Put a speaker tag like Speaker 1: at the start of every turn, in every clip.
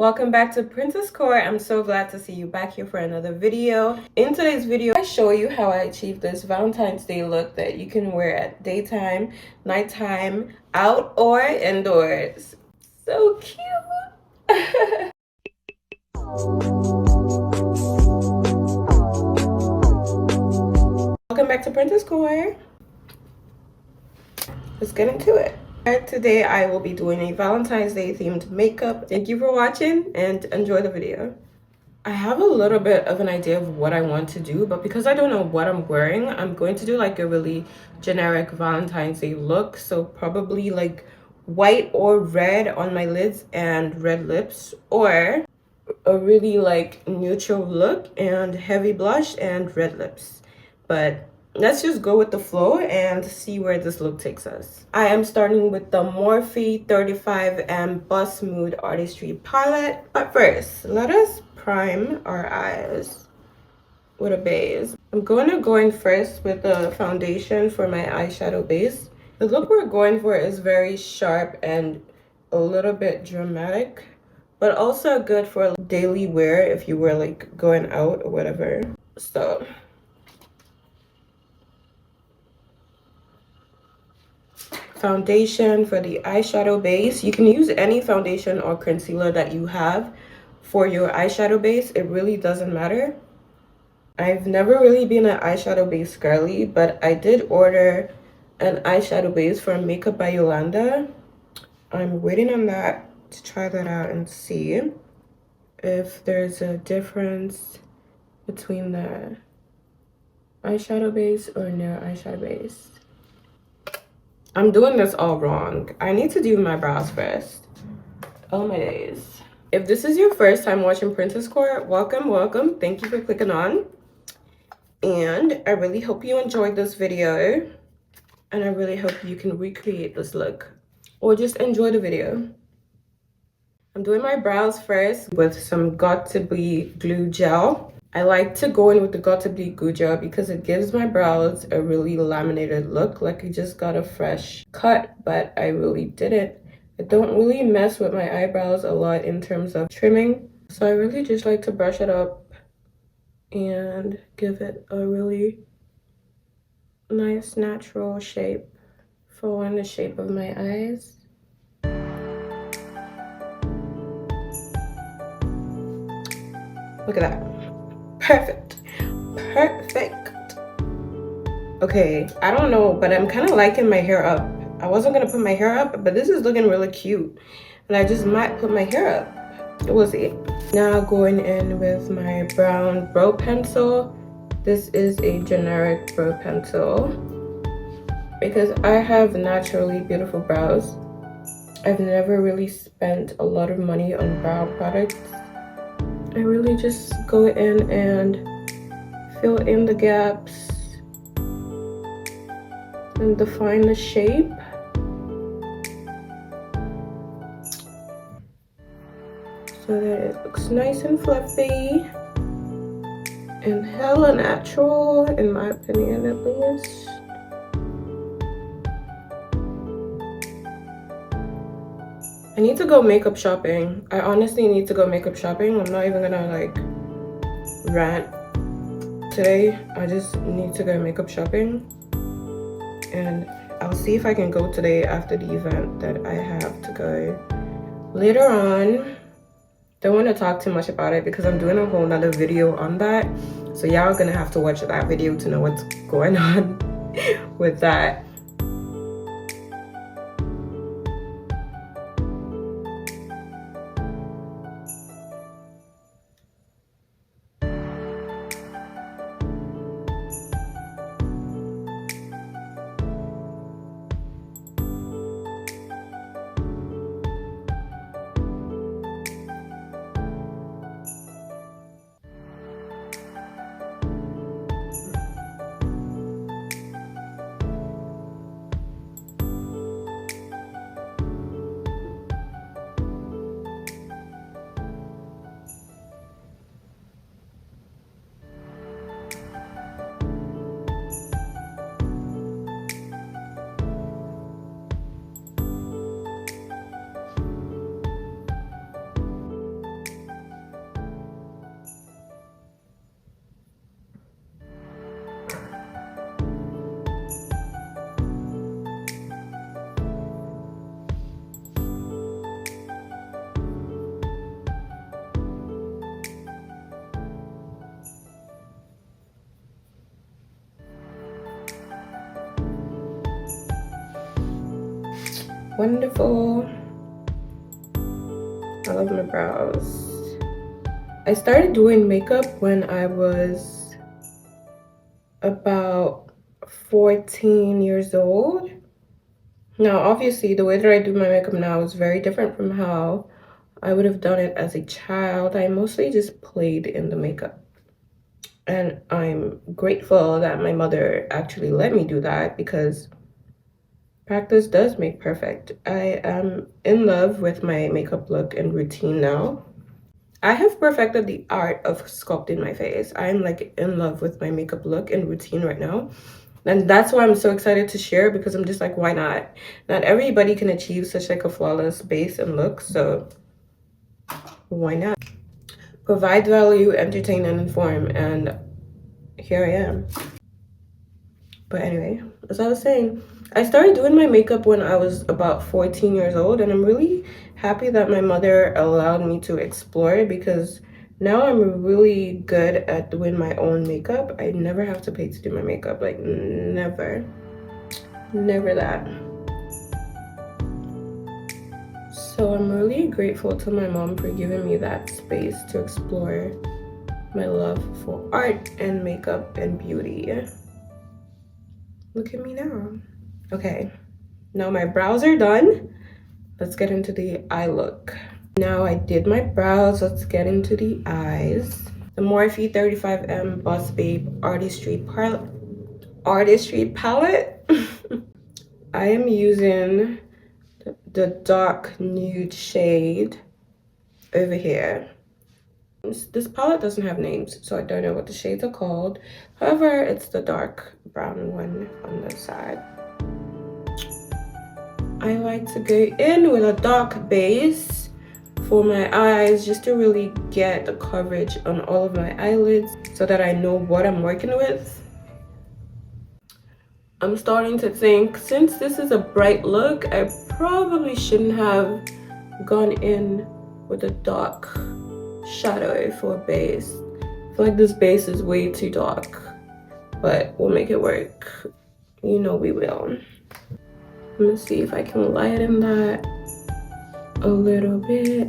Speaker 1: Welcome back to Princesscoree. I'm so glad to see you back here for another video. In today's video, I show you how I achieved this Valentine's Day look that you can wear at daytime, nighttime, out or indoors. So cute. Welcome back to Princesscoree. Let's get into it. Today I will be doing a Valentine's Day themed makeup. Thank you for watching and enjoy the video. I have a little bit of an idea of what I want to do, but because I don't know what I'm wearing, I'm going to do like a really generic Valentine's Day look. So probably like white or red on my lids and red lips, or a really like neutral look and heavy blush and red lips. But let's just go with the flow and see where this look takes us. I am starting with the Morphe 35M Bust Mood Artistry palette. But first, let us prime our eyes with a base. I'm going to go in first with the foundation for my eyeshadow base. The look we're going for is very sharp and a little bit dramatic, but also good for daily wear if you were like going out or whatever. So foundation for the eyeshadow base. You can use any foundation or concealer that you have for your eyeshadow base. It really doesn't matter. I've never really been an eyeshadow base girly, but I did order an eyeshadow base from Makeup by Yolanda. I'm waiting on that to try that out and see if there's a difference between the eyeshadow base or no eyeshadow base. I'm doing this all wrong. I need to do my brows first. Oh my days. If this is your first time watching Princesscoree, welcome. Thank you for clicking on. And I really hope you enjoyed this video. And I really hope you can recreate this look. Or just enjoy the video. I'm doing my brows first with some Got2b glue gel. I like to go in with the Got2b glue gel because it gives my brows a really laminated look, like I just got a fresh cut, but I really didn't. I don't really mess with my eyebrows a lot in terms of trimming, so I really just like to brush it up and give it a really nice natural shape, following the shape of my eyes. Look at that. Perfect. Okay, I don't know, but I'm kind of liking my hair up. I wasn't gonna put my hair up, but this is looking really cute, and I just might put my hair up. We'll see. Now going in with my brown brow pencil. This is a generic brow pencil because I have naturally beautiful brows. I've never really spent a lot of money on brow products. I really just go in and fill in the gaps and define the shape. So that it looks nice and fluffy and hella natural, in my opinion at least. I need to go makeup shopping. I honestly need to go makeup shopping. I'm not even gonna like rant today. I just need to go makeup shopping, and I'll see if I can go today after the event that I have to go later on. Don't want to talk too much about it because I'm doing a whole nother video on that, so y'all are gonna have to watch that video to know what's going on with that. wonderful. I love my brows. I started doing makeup when I was about 14 years old. Now, obviously, the way that I do my makeup now is very different from how I would have done it as a child. I mostly just played in the makeup. And I'm grateful that my mother actually let me do that because practice does make perfect. I am in love with my makeup look and routine now. I have perfected the art of sculpting my face. I'm like in love with my makeup look and routine right now. And that's why I'm so excited to share, because I'm just like, why not? Not everybody can achieve such like a flawless base and look, so why not? Provide value, entertain, and inform, and here I am. But anyway, as I was saying, I started doing my makeup when I was about 14 years old, and I'm really happy that my mother allowed me to explore it, because now I'm really good at doing my own makeup. I never have to pay to do my makeup, like never that. So I'm really grateful to my mom for giving me that space to explore my love for art and makeup and beauty. Look at me now. Okay, now my brows are done. Let's get into the eye look. Now I did my brows, let's get into the eyes. The Morphe 35M Boss Babe Artistry palette. I am using the dark nude shade over here. This palette doesn't have names, so I don't know what the shades are called. However, it's the dark brown one on the side. I like to go in with a dark base for my eyes, just to really get the coverage on all of my eyelids so that I know what I'm working with. I'm starting to think, since this is a bright look, I probably shouldn't have gone in with a dark shadow for a base. I feel like this base is way too dark, but we'll make it work. You know we will. I'm gonna see if I can lighten that a little bit.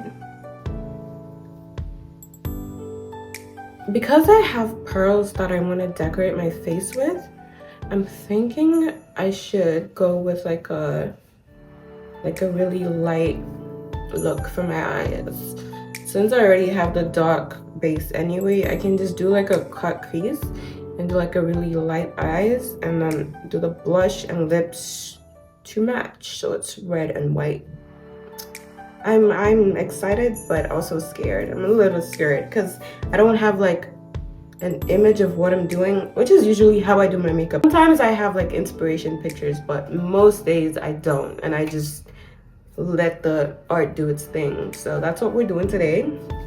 Speaker 1: Because I have pearls that I want to decorate my face with, I'm thinking I should go with like a really light look for my eyes. Since I already have the dark base anyway, I can just do like a cut crease and do like a really light eyes, and then do the blush and lips to match, so it's red and white. I'm excited but also scared. I'm a little scared because I don't have like an image of what I'm doing, which is usually how I do my makeup. Sometimes I have like inspiration pictures, but most days I don't, and I just let the art do its thing. So that's what we're doing today.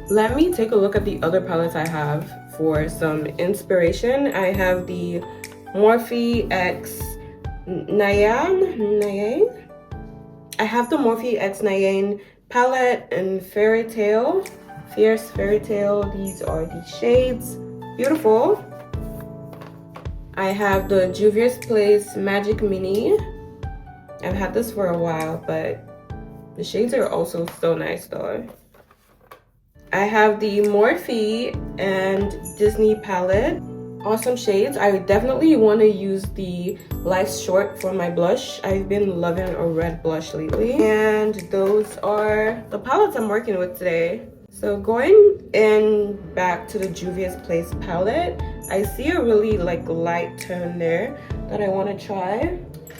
Speaker 1: Let me take a look at the other palettes I have for some inspiration. I have the Morphe X Nyan. I have the Morphe X Nyan palette and Fierce Fairy Tale. These are the shades. Beautiful. I have the Juvia's Place Magic Mini. I've had this for a while, but the shades are also so nice though. I have the Morphe and Disney palette. Awesome shades. I definitely want to use the Life's Short for my blush. I've been loving a red blush lately. And those are the palettes I'm working with today. So going in back to the Juvia's Place palette, I see a really like light tone there that I want to try.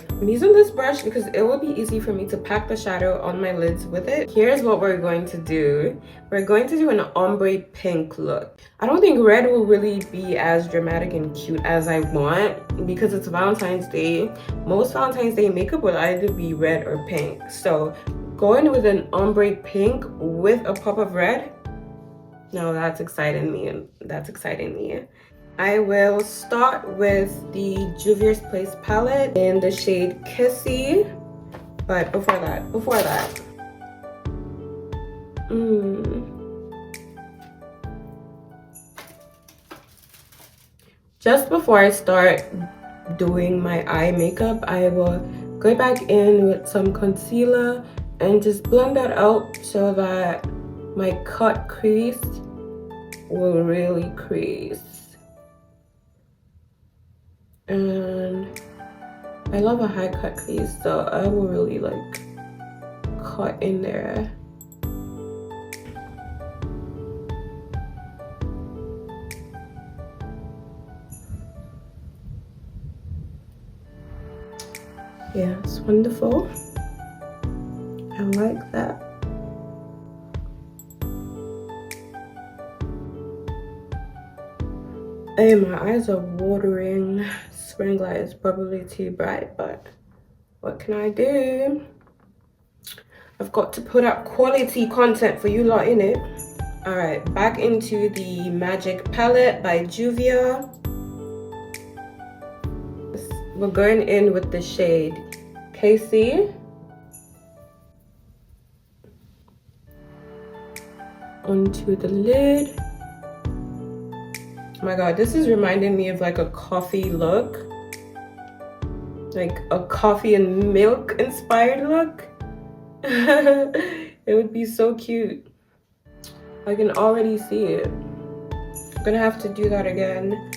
Speaker 1: I'm using this brush because it will be easy for me to pack the shadow on my lids with it. Here's what we're going to do. We're going to do an ombre pink look. I don't think red will really be as dramatic and cute as I want because it's Valentine's Day. Most Valentine's Day makeup will either be red or pink. So going with an ombre pink with a pop of red, no, that's exciting me. I will start with the Juvia's Place palette in the shade Kissy. But before that, just before I start doing my eye makeup, I will go back in with some concealer and just blend that out so that my cut crease will really crease. And I love a high cut crease, so I will really like cut in there. Yeah, it's wonderful. I like that. Hey, my eyes are watering. Spring light is probably too bright, but what can I do? I've got to put up quality content for you lot, innit? Alright, back into the Magic Palette by Juvia. We're going in with the shade Casey. Onto the lid. Oh my god, this is reminding me of like a coffee look. Like a coffee and milk inspired look. It would be so cute. I can already see it. I'm gonna have to do that again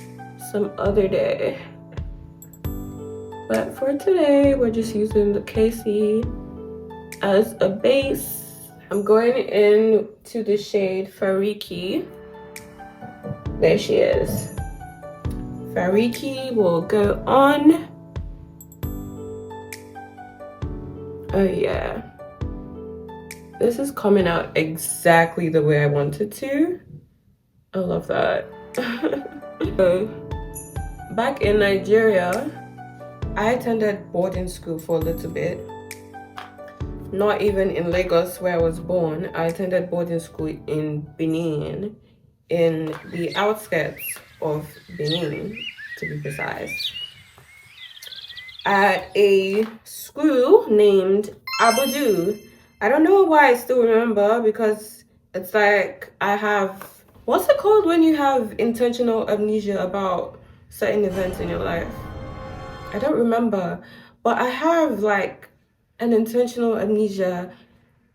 Speaker 1: some other day. But for today, we're just using the Casey as a base. I'm going in to the shade Fariki. There she is. Fariki will go on. Oh yeah. This is coming out exactly the way I want it to. I love that. So, back in Nigeria, I attended boarding school for a little bit. Not even in Lagos where I was born. I attended boarding school in Benin, in the outskirts of Benin, to be precise, at a school named Abudu. I don't know why I still remember, because it's like I have, what's it called when you have intentional amnesia about certain events in your life? I don't remember, but I have like an intentional amnesia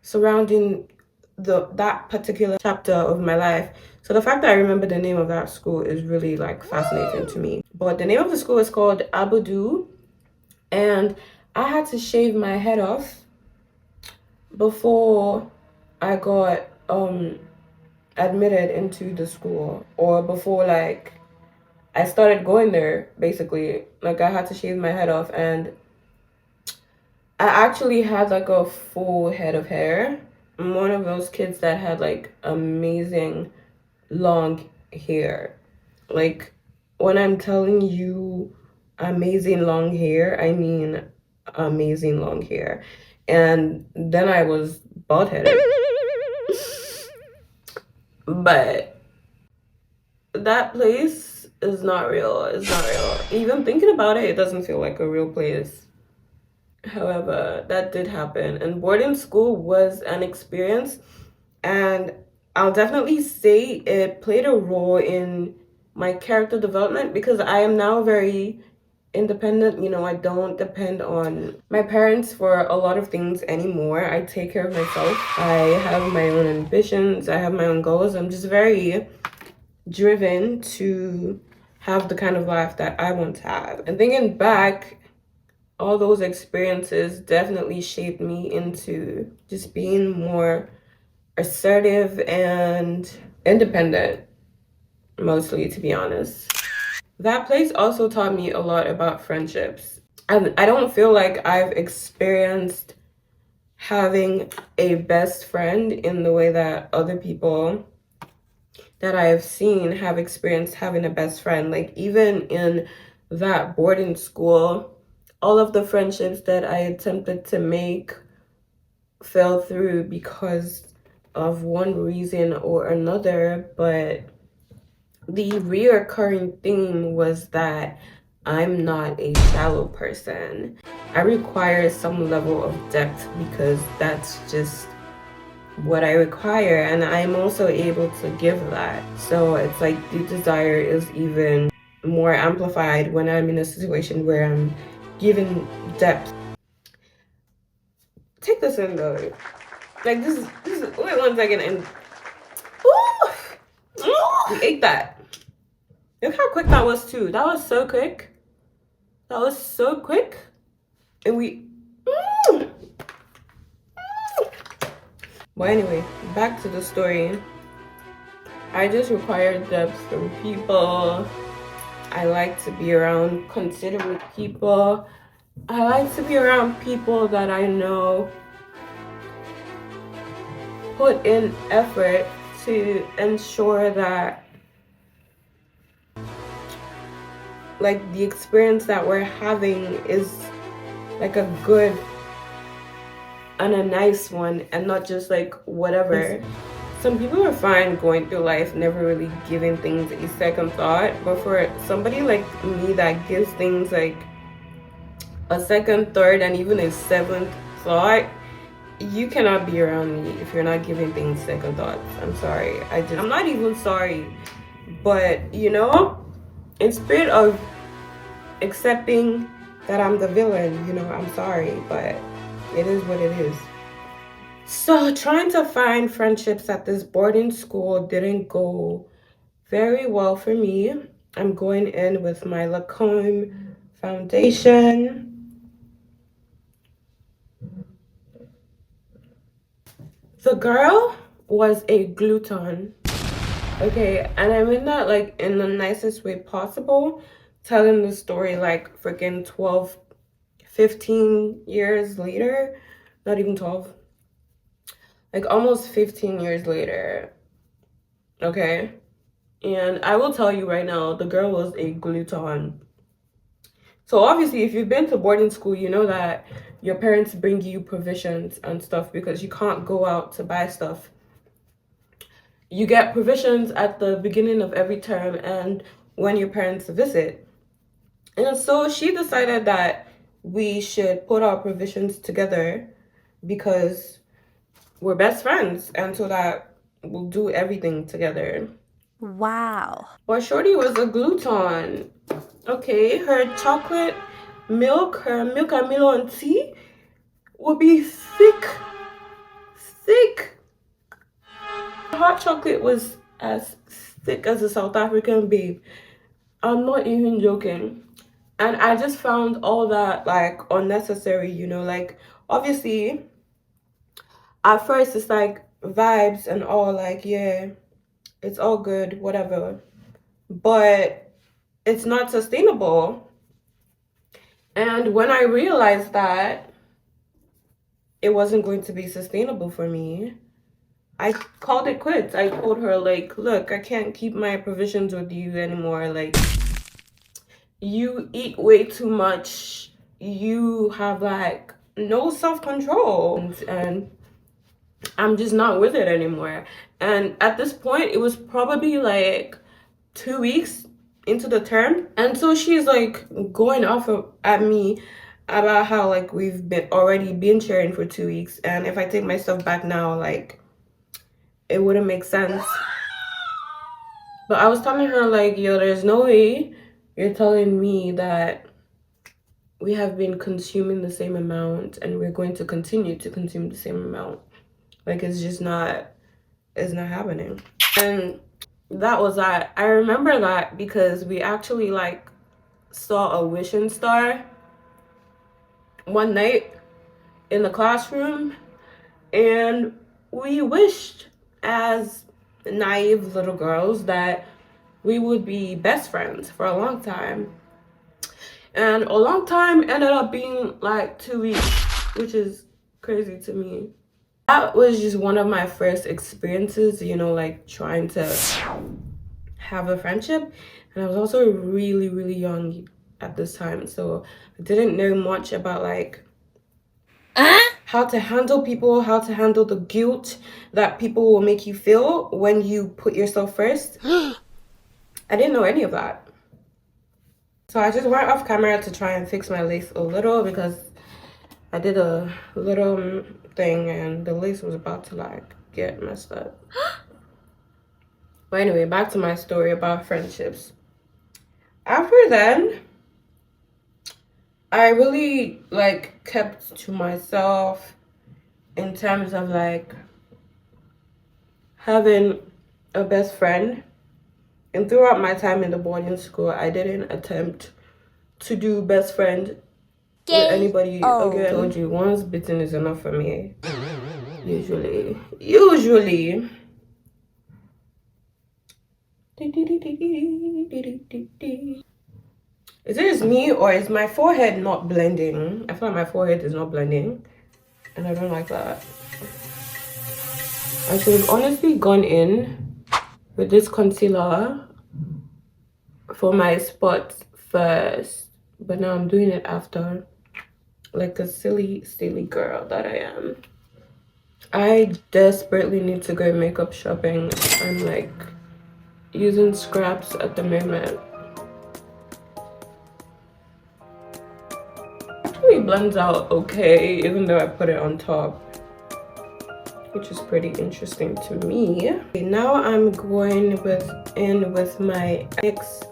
Speaker 1: surrounding that particular chapter of my life. So the fact that I remember the name of that school is really like fascinating to me. But the name of the school is called Abudu, and I had to shave my head off before I got admitted into the school, or before like I started going there. Basically, like I had to shave my head off, and I actually had like a full head of hair. I'm one of those kids that had like amazing long hair. Like when I'm telling you amazing long hair, I mean amazing long hair. And then I was bald headed. But that place is not real. It's not real. Even thinking about it, it doesn't feel like a real place. However, that did happen, and boarding school was an experience, and I'll definitely say it played a role in my character development, because I am now very independent. You know, I don't depend on my parents for a lot of things anymore. I take care of myself. I have my own ambitions. I have my own goals. I'm just very driven to have the kind of life that I want to have. And thinking back, all those experiences definitely shaped me into just being more assertive and independent, mostly, to be honest. That place also taught me a lot about friendships. And I don't feel like I've experienced having a best friend in the way that other people that I have seen have experienced having a best friend. Like even in that boarding school, all of the friendships that I attempted to make fell through because of one reason or another. But the reoccurring theme was that I'm not a shallow person. I require some level of depth, because that's just what I require, and I'm also able to give that. So it's like the desire is even more amplified when I'm in a situation where I'm given depth. Take this in though. Like this is wait 1 second and ooh, we ate that. Look how quick that was too. That was so quick. That was so quick. And we But anyway, back to the story. I just require depth from people. I like to be around considerate people. I like to be around people that I know put in effort to ensure that like the experience that we're having is like a good and a nice one and not just like whatever. Some people are fine going through life never really giving things a second thought, but for somebody like me that gives things like a second, third, and even a seventh thought, you cannot be around me if you're not giving things second thoughts. I'm sorry. I'm not even sorry, but you know, in spirit of accepting that I'm the villain, you know, I'm sorry, but it is what it is. So trying to find friendships at this boarding school didn't go very well for me. I'm going in with my Lacombe foundation. The girl was a gluten. Okay, and I mean that like in the nicest way possible, telling the story like freaking 12, 15 years later, not even 12, like almost 15 years later, okay? And I will tell you right now, the girl was a gluten. So obviously, if you've been to boarding school, you know that your parents bring you provisions and stuff because you can't go out to buy stuff. You get provisions at the beginning of every term and when your parents visit. And so she decided that we should put our provisions together because we're best friends and so that we'll do everything together.
Speaker 2: Wow.
Speaker 1: Well, Shorty was a gluten. Okay, her chocolate milk, her milk and Milo tea would be thick, thick. Hot chocolate was as thick as a South African babe. I'm not even joking. And I just found all that like unnecessary, you know, like obviously at first it's like vibes and all like, yeah, it's all good, whatever. But it's not sustainable. And when I realized that it wasn't going to be sustainable for me, I called it quits. I told her, like, look, I can't keep my provisions with you anymore. Like, you eat way too much. You have, like, no self-control. And I'm just not with it anymore. And at this point, it was probably, like, 2 weeks into the term. And so she's, like, going off at me about how, like, we've been already been sharing for 2 weeks. And if I take my stuff back now, like, it wouldn't make sense. But I was telling her like, yo, there's no way you're telling me that we have been consuming the same amount and we're going to continue to consume the same amount. Like it's not happening. And that was that. I remember that because we actually like saw a wishing star one night in the classroom and we wished as naive little girls that we would be best friends for a long time. And a long time ended up being like 2 weeks, which is crazy to me. That was just one of my first experiences, you know, like trying to have a friendship. And I was also really, really young at this time. So I didn't know much about like how to handle people, how to handle the guilt that people will make you feel when you put yourself first. I didn't know any of that. So I just went off camera to try and fix my lace a little because I did a little thing and the lace was about to like get messed up. But anyway, back to my story about friendships. After then, I really like kept to myself in terms of like having a best friend. And throughout my time in the boarding school, I didn't attempt to do best friend with anybody again. I told you, once bitten is enough for me. Usually. Is it just me or is my forehead not blending? I feel like my forehead is not blending, and I don't like that. I should have honestly gone in with this concealer for my spots first, but now I'm doing it after, like a silly girl that I am. I desperately need to go makeup shopping. I'm like using scraps at the moment. Actually blends out okay, even though I put it on top, which is pretty interesting to me. Okay, now I'm going in with my NYX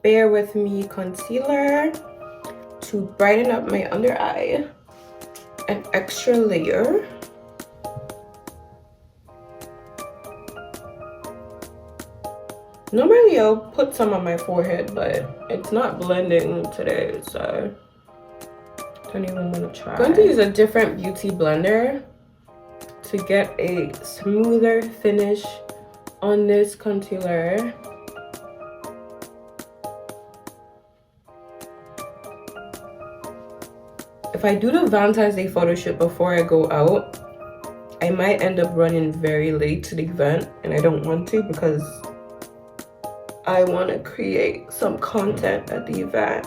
Speaker 1: Bear With Me concealer to brighten up my under eye. An extra layer. Normally I'll put some on my forehead, but it's not blending today, so I don't even want to try. I'm going to use a different beauty blender to get a smoother finish on this concealer. If I do the Valentine's Day photo shoot before I go out, I might end up running very late to the event, and I don't want to because I want to create some content at the event.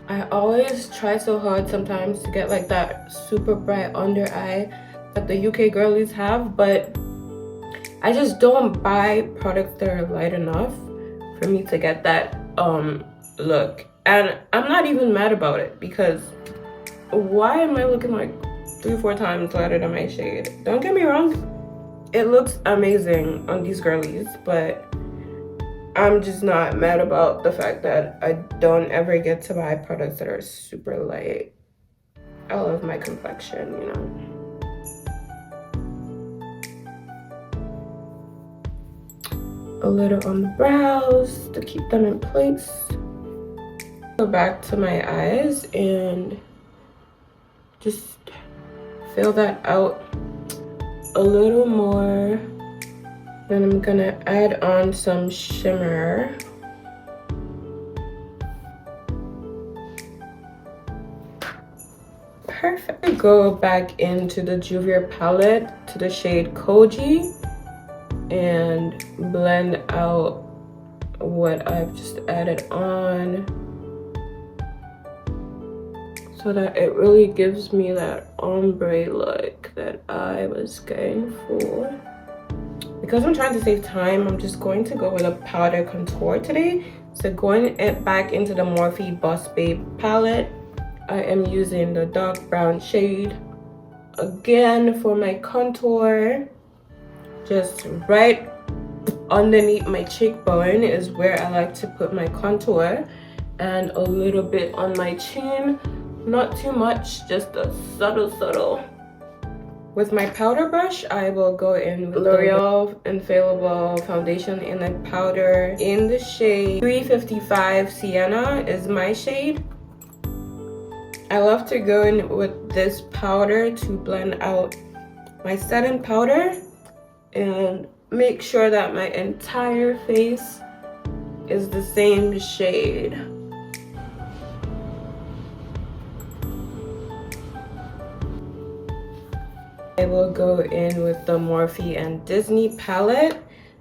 Speaker 1: I always try so hard sometimes to get like that super bright under eye that the UK girlies have, but I just don't buy products that are light enough for me to get that look. And I'm not even mad about it, because why am I looking like 3-4 times lighter than my shade? Don't get me wrong, it looks amazing on these girlies, but I'm just not mad about the fact that I don't ever get to buy products that are super light. I love my complexion, you know. A little on the brows to keep them in place. Go back to my eyes and just fill that out a little more. Then I'm gonna add on some shimmer. Perfect. Go back into the Juvier palette to the shade Koji and blend out what I've just added on so that it really gives me that ombre look that I was going for. Because I'm trying to save time, I'm just going to go with a powder contour today. So going back into the Morphe Boss Babe palette, I am using the dark brown shade again for my contour. Just right underneath my cheekbone is where I like to put my contour, and a little bit on my chin. Not too much, just a subtle. With my powder brush, I will go in with L'Oreal Infallible Foundation in a powder in the shade 355 Sienna is my shade. I love to go in with this powder to blend out my setting powder and make sure that my entire face is the same shade. I will go in with the Morphe and Disney palette.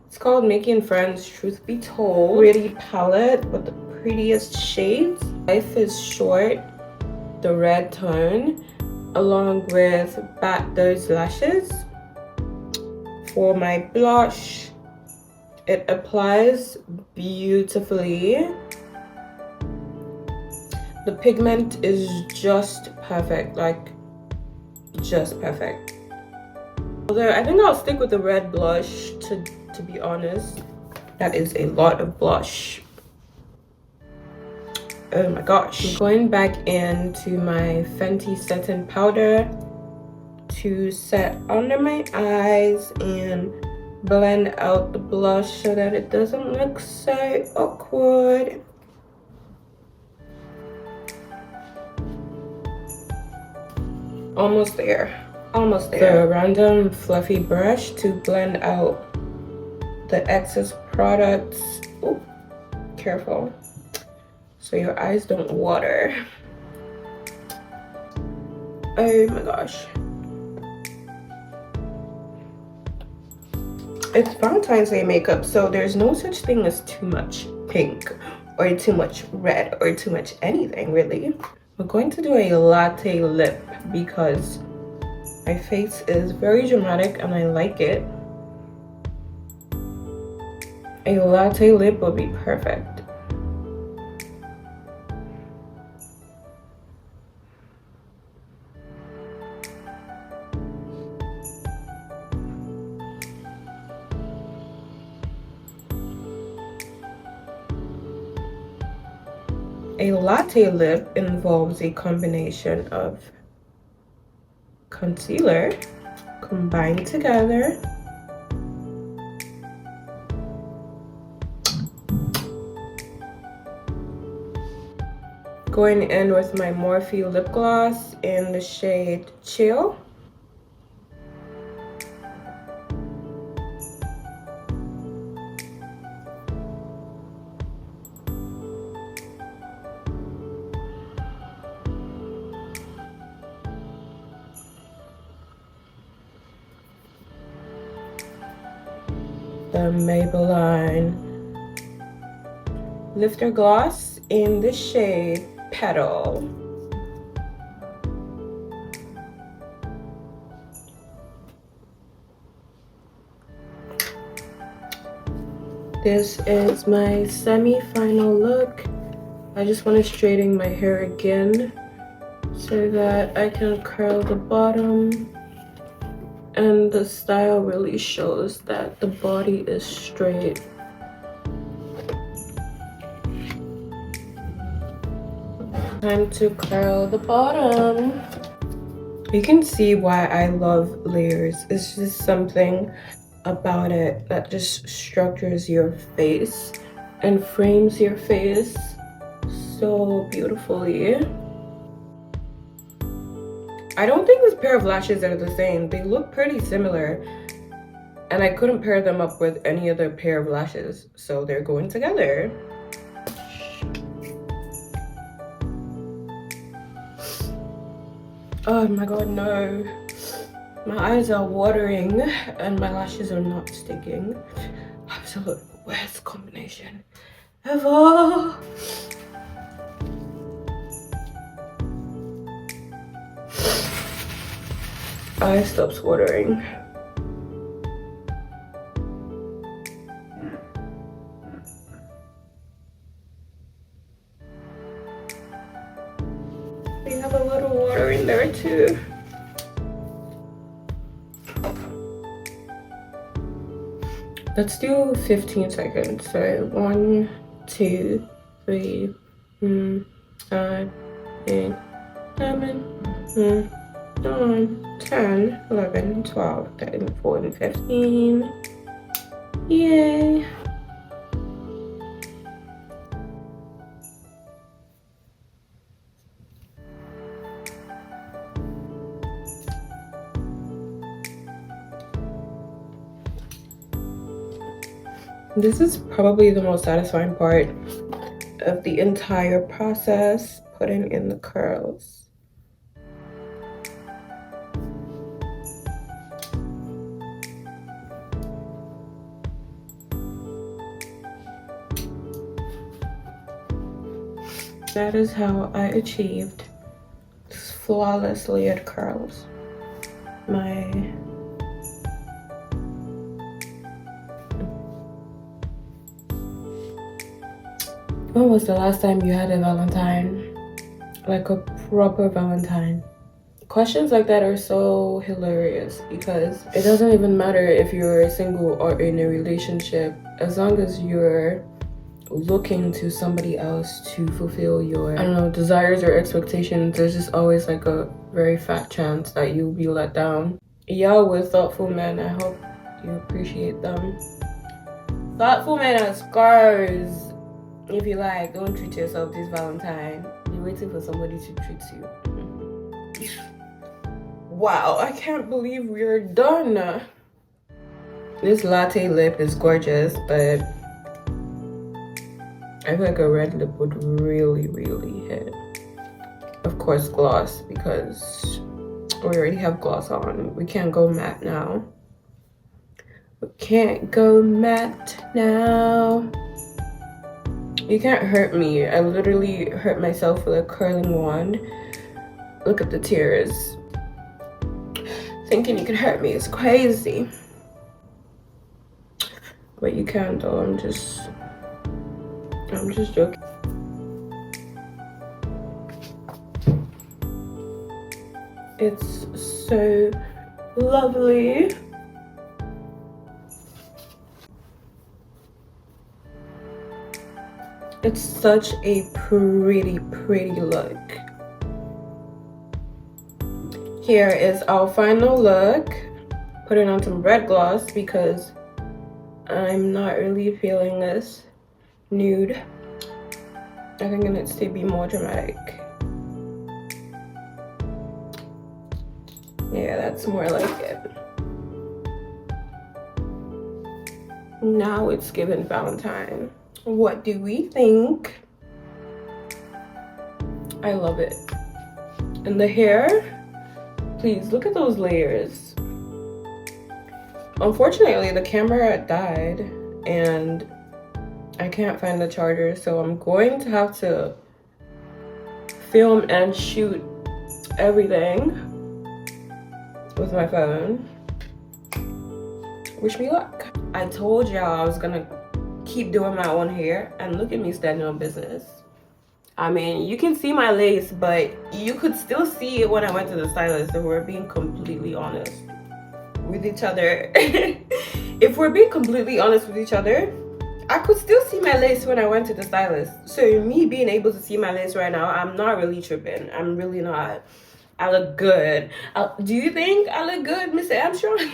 Speaker 1: It's called Making Friends, Truth Be Told. Pretty palette with the prettiest shades. Life is Short, the red tone, along with Bat Those Lashes. For my blush, it applies beautifully. The pigment is just perfect, like just perfect. Although I think I'll stick with the red blush to be honest. That is a lot of blush. Oh my gosh. I'm going back into my Fenty setting powder to set under my eyes and blend out the blush so that it doesn't look so awkward. Almost there. Almost there. The random fluffy brush to blend out the excess products. Oh, careful. So your eyes don't water. Oh my gosh. It's Valentine's Day makeup, so there's no such thing as too much pink or too much red or too much anything really. We're going to do a latte lip because my face is very dramatic and I like it. A latte lip would be perfect. A latte lip involves a combination of concealer combined together, going in with my Morphe lip gloss in the shade Chill. The Maybelline Lifter Gloss in the shade Petal. This is my semi-final look. I just want to straighten my hair again so that I can curl the bottom. And the style really shows that the body is straight. Time to curl the bottom. You can see why I love layers. It's just something about it that just structures your face and frames your face so beautifully. I don't think this pair of lashes are the same. They look pretty similar. And I couldn't pair them up with any other pair of lashes. So they're going together. Oh my god, no. My eyes are watering and my lashes are not sticking. Absolute worst combination ever. Eye stops watering. They have a little water in there too. Let's do 15 seconds. So 1, 2, 3, 5, 8, 7, 9, 10, 11, 12, 13, 14, 15. Yay! This is probably the most satisfying part of the entire process, putting in the curls. That is how I achieved flawless layered curls. When was the last time you had a Valentine? like a proper Valentine. Questions like that are so hilarious because it doesn't even matter if you're single or in a relationship, as long as you're looking to somebody else to fulfill your, I don't know, desires or expectations, there's just always like a very fat chance that you'll be let down. Y'all with thoughtful men, I hope you appreciate them. Thoughtful men are scars. If you like, don't treat yourself this Valentine. You're waiting for somebody to treat you. Wow, I can't believe we're done. This latte lip is gorgeous, but I feel like a red lip would really, really hit. Of course, gloss, because we already have gloss on. We can't go matte now. We can't go matte now. You can't hurt me. I literally hurt myself with a curling wand. Look at the tears. Thinking you can hurt me is crazy. But you can't though. I'm just joking. It's so lovely. It's such a pretty look. Here is our final look. Putting on some red gloss because I'm not really feeling this nude. I think it needs to be more dramatic. Yeah, that's more like it. Now it's given Valentine. What do we think? I love it. And the hair, please look at those layers. Unfortunately, the camera died and I can't find the charger, so I'm going to have to film and shoot everything with my phone. Wish me luck. I told y'all I was gonna keep doing my own hair, and look at me standing on business. I mean, you can see my lace, but you could still see it when I went to the stylist, if we're being completely honest with each other. If we're being completely honest with each other, I could still see my lace when I went to the stylist. So me being able to see my lace right now, I'm not really tripping. I'm really not. I look good. Do you think I look good, Mr. Armstrong?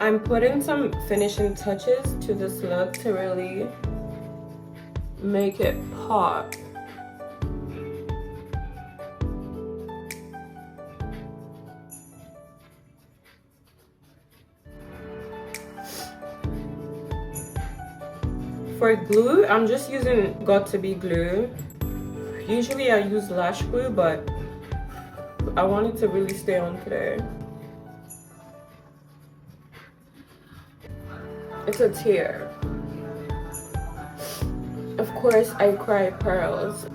Speaker 1: I'm putting some finishing touches to this look to really make it pop. For glue, I'm just using Got2b glue. Usually I use lash glue, but I want it to really stay on today. It's a tear. Of course, I cry pearls.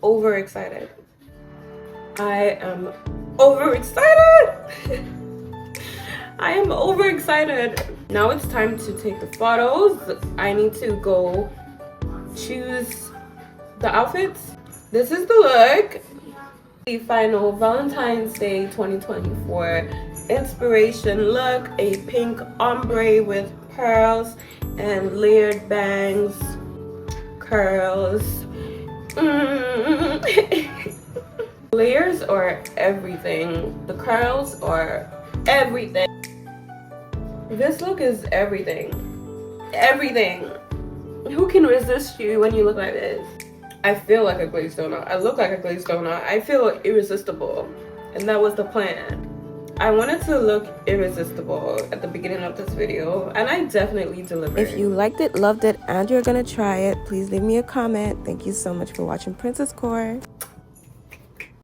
Speaker 1: Overexcited. I am overexcited. I am overexcited. Now it's time to take the photos. I need to go choose the outfits. This is the look. The final Valentine's Day 2024 inspiration look. A pink ombre with pearls and layered bangs, curls. Layers are everything. The curls are everything. This look is everything. Everything. Who can resist you when you look like this? I feel like a glazed donut. I look like a glazed donut. I feel irresistible. And that was the plan. I wanted to look irresistible at the beginning of this video, and I definitely delivered.
Speaker 2: If you liked it, loved it, and you're gonna try it, please leave me a comment. Thank you so much for watching Princesscoree.